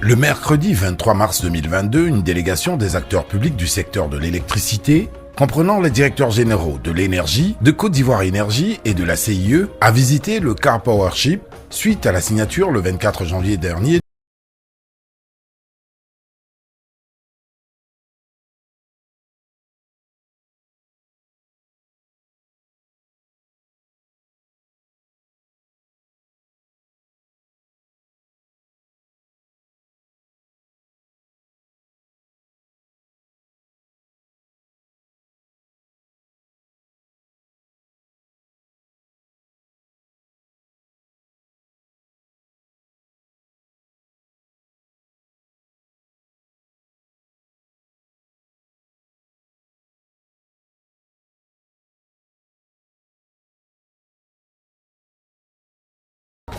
Le mercredi 23 mars 2022, une délégation des acteurs publics du secteur de l'électricité, comprenant les directeurs généraux de l'énergie, de Côte d'Ivoire Énergie et de la CIE, a visité le Car Power Ship suite à la signature le 24 janvier dernier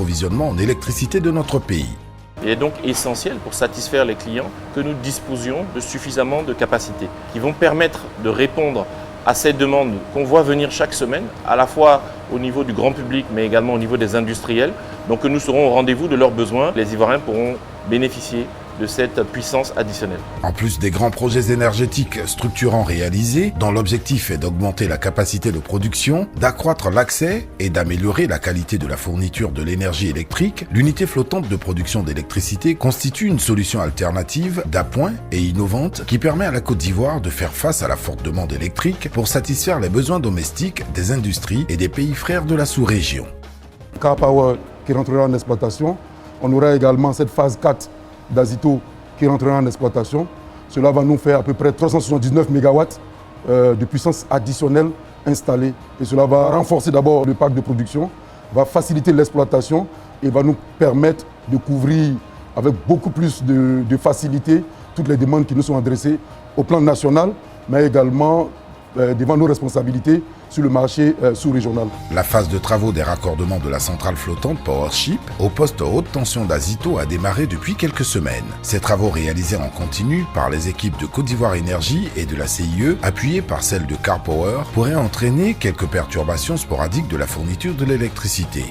d'approvisionnement en électricité de notre pays. Il est donc essentiel pour satisfaire les clients que nous disposions de suffisamment de capacités qui vont permettre de répondre à ces demandes qu'on voit venir chaque semaine, à la fois au niveau du grand public mais également au niveau des industriels. Donc que nous serons au rendez-vous de leurs besoins. Les Ivoiriens pourront bénéficier de cette puissance additionnelle. En plus des grands projets énergétiques structurants réalisés, dont l'objectif est d'augmenter la capacité de production, d'accroître l'accès et d'améliorer la qualité de la fourniture de l'énergie électrique, l'unité flottante de production d'électricité constitue une solution alternative d'appoint et innovante qui permet à la Côte d'Ivoire de faire face à la forte demande électrique pour satisfaire les besoins domestiques des industries et des pays frères de la sous-région. Car Power qui rentrera en exploitation, on aura également cette phase 4 d'Azito qui rentrera en exploitation. Cela va nous faire à peu près 379 MW de puissance additionnelle installée. Et cela va renforcer d'abord le parc de production, va faciliter l'exploitation et va nous permettre de couvrir avec beaucoup plus de facilité toutes les demandes qui nous sont adressées au plan national, mais également devant nos responsabilités sur le marché sous-régional. La phase de travaux des raccordements de la centrale flottante Powership au poste haute tension d'Azito a démarré depuis quelques semaines. Ces travaux réalisés en continu par les équipes de Côte d'Ivoire Énergie et de la CIE, appuyées par celles de Car Power, pourraient entraîner quelques perturbations sporadiques de la fourniture de l'électricité.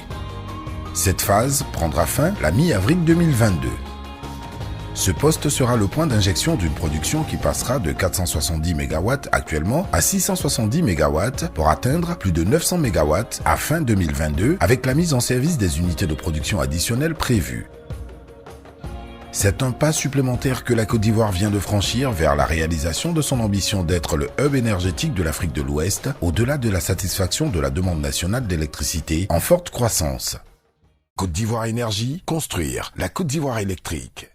Cette phase prendra fin la mi-avril 2022. Ce poste sera le point d'injection d'une production qui passera de 470 MW actuellement à 670 MW pour atteindre plus de 900 MW à fin 2022 avec la mise en service des unités de production additionnelles prévues. C'est un pas supplémentaire que la Côte d'Ivoire vient de franchir vers la réalisation de son ambition d'être le hub énergétique de l'Afrique de l'Ouest, au-delà de la satisfaction de la demande nationale d'électricité en forte croissance. Côte d'Ivoire Énergie, construire la Côte d'Ivoire électrique.